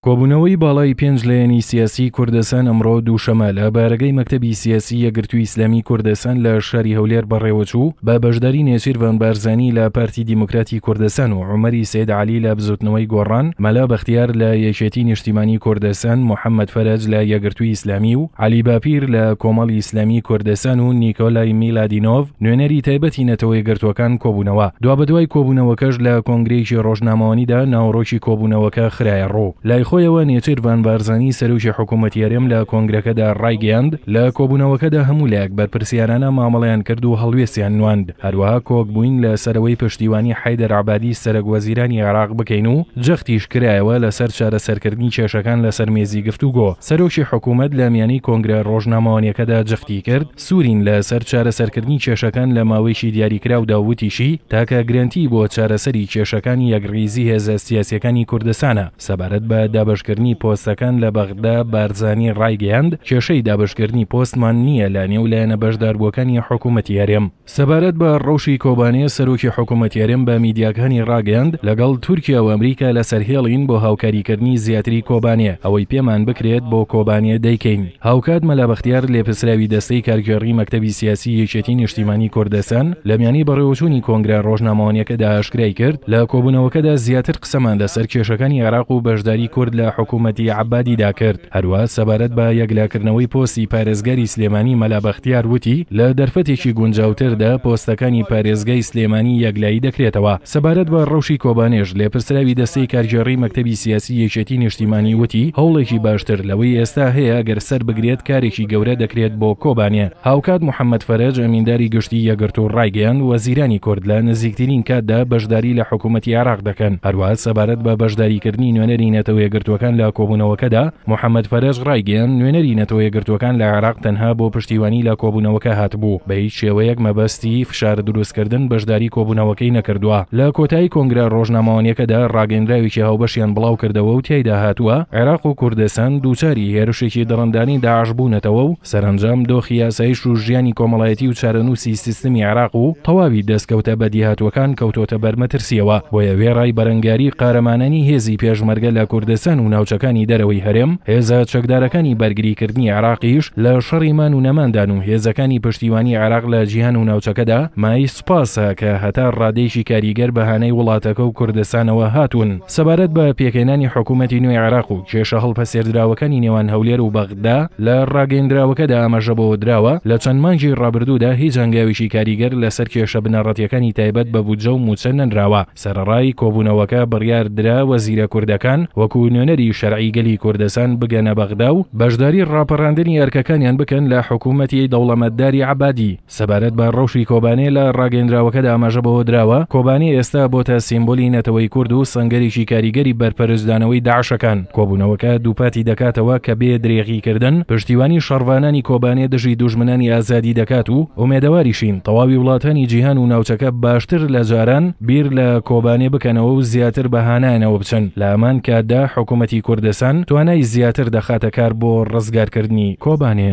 کۆبوونەوەی باڵای پێنج لایەنی سیاسی کوردستان ئەمڕۆ دووشەمە لە بارگەی مەکتەبی سیاسی یەکگرتووی ئیسلامی کوردستان لە شاری هەولێر بەڕێوەچوو بە بەشداری نێچیروان بارزانی لە پارتی دیموکراتی کوردستان و عومەری سید عەلی لە بزوتنەوەی گۆڕان، مەلا بەختیار لە یەکێتی نیشتیمانی کوردستان، محەممەد فەرەج لە یەکگرتووی ئیسلامی و عەلی باپیر لە کۆمەڵی ئیسلامی کوردستان و نیکۆلای میلادینۆڤ نوێنەری تایبەتی نەتەوە یەکگرتووەکان کۆبوونەوە. دوابەدوای کۆبوونەوەکەش لە کۆنگرەیەکی ڕۆژنامەوانیدا ناوڕۆکی کۆبوونەوەکە خرایە ڕوو. خۆیەوە نێچیروان بارزانی سەرۆکی حکوومەتی هەرێم لە کۆنگرەکەدا ڕایگەیاند، لە کۆبوونەوەکەدا هەموو لایەک بەرپرسیارانە مامەڵەیان کرد و هەڵوێستیان نواند. هەروەها کۆک بووین لە سەرەوەی پشتیوانی حەیدەر عەبادی سەرۆک وەزیرانی عێراق بکەین و جەختیش کرایەوە لەسەر چارەسەرکردنی کێشەکان لەسەر مێزی گفتوگۆ. سەرۆکی حکوومەت لە میانەی کۆنگرە ڕۆژنامەوانیەکەدا جەختی کرد، سوورین لەسەر چارەسەرکردنی کێشەکان لە ماوەیەکی دیاریکراودا وتیشی تاکە گرنتی بۆ چارەسەری کێشەکانی یەکڕیزی هێزە سیاسیەکانی کوردستانە. سەبارەت بە دابەشکردنی پۆستەکان لە بەغدا بارزانی ڕایگەیاند، کێشەی دابەشکردنی پۆستمان نییە لە نێو لایەنە بەشداربووەکانی حکوومەتی هەرێم. سەبارەت بە ڕەوشی کۆبانێ سەرۆکی حکوومەتی هەرێم بە میدیاکانی ڕاگەیاند لەگەڵ تورکیا و ئەمریکا لەسەرهێڵین بۆ هاوکاریکردنی زیاتری کۆبانێ، ئەوەی پێمان بکرێت بۆ کۆبانێ دەیکەین. هاوکات مەلا بەختیار لێپرسراوی دەستەی کارگێڕی مەکتەبی سیاسی یەکێتی نیشتیمانی کوردستان لە میانی بەڕێوەچوونی کۆنگرە ڕۆژنامەوانیەکەدا ئاشکرای کرد لە کۆبوونەوەکەدا زیاتر قسەمان لەسەر کێشەکانی عێراق و بەشداری کورد لە حکوومەتی عەبادیدا کرد. هەروە سەبارەت بە یەکلاکردنەوەی پۆستی پارێزگاری سلێمانی مەلا بەختیار وتی لە دەرفەتێکی گونجاوتردا پۆستەکانی پارێزگای سلێمانی یەکلایی دەکرێتەوە. سەبارەت بە ڕەوشی کۆبانێش لێپرسراوی دەستەی کارگێڕی مەکتەبی سیاسی یەکێتی نیشتیمانی وتی هەوڵێکی باشتر لەوەی ئێستا هەیە گەر سەر بگرێت کارێکی گەورە دەکرێت بۆ کۆبانێ. هاوکات محەممەد فەرەج ئەمینداری گشتی یەکگرتوو ڕایگەیاند وەزیرانی کورد لە نزیکترین کاتدا بەشداری لە حکوومەتی عێراق دەکەن. هەروە سەبارەت بە بەشداریکردنی نوێنەری نەتەوە یەکگرتووەکان لە کۆبوونەوەکەدا محەممەد فەرەج ڕایگەیاند نوێنەری نەتەوە یەکگرتووەکان لە عێراق تەنها بۆ پشتیوانی لە کۆبوونەوەکە هاتبوو، بە هیچ شێوەیەک مەبەستی فشار دروستکردن بەشداری کۆبوونەوەکەی نەکردووە. لە کۆتایی کۆنگرە ڕۆژنامەوانیەکەدا ڕاگەیەندراوێکی هاوبەشیان بڵاو کردەوە و تیایدا هاتووە عێراق و کوردستان دووچاری هێرشێکی دڕندانی داعش بوونەتەوە و سەرنجام دۆخی یاسایش و ژیانی کۆمەڵایەتی و چارەنووسی سیستمی عێراق و تەواوی دەستکەوتە بەدیهاتوەکان کەوتۆتە بەرمەترسیەوە. بۆیە وێڕای بەرەنگاری قارەمانانی هێزی پێشمەرگە لە کوردستان و ناوچەکانی دەرەوەی هەرێم، هێزە چەکدارەکانی بەرگریکردنی عێراقیش لە شەڕیمان و نەماندان و هێزەکانی پشتیوانی عێراق لە جیهان و ناوچەکەدا مای سوپاسە کە هەتا ڕادێشی کاریگەر بەهانەی وڵاتەکە و کوردستانەوە هاتوون. سەبارەت بە پێکهێنانی حکوومەتی نوێی عێراق و کێشە هەڵپەسێردراوەکانی نێوان هەولێر و بەغدا لە ڕاگەیەندراوەکەدا ئاماژە بۆ دراوە لە چەند مانگی ڕابردوودا هیچ هەنگاویشی کاریگەر لەسەر کێشە بنەڕەتیەکانی تایبەت بە بودجە و موچە نەنراوە. سەرڕای کۆبوونەوەکە بڕیار درا وەزیرە کوردەکان وەکو نوێنەری شەرعی گەلی کوردستان بگەنە بەغدا و بەشداری ڕاپەڕاندنی ئەرکەکانیان بکەن لە حکوومەتی دەوڵەمەتداری عەبادی. سەبارەت بە ڕەوشی کۆبانێ لە ڕاگەیەندراوەکەدا ئاماژە بۆ دراوە کۆبانێ ئێستا بۆتە سیمبۆلی نەتەوەی کورد و سەنگەرێکی کاریگەری بەرپەرزدانەوەی داعشەکان. کۆبوونەوەکە دووپاتی دەکاتەوە کە بێ درێغیکردن پشتیوانی شەڕوانانی کۆبانێ دژی دوژمنانی ئازادی دەکات و ئومێدەواریشین تەواوی وڵاتانی جیهان و ناوچەکە باشتر لە جاران بیر لە کۆبانێ بکەنەوە و زیاتر بەهانایانەوە بچن. لە ئەمان کاتدا حکوومەتی کوردستان توانای زیاتر دەخاتە کار بۆ ڕزگارکردنی کۆبانێ.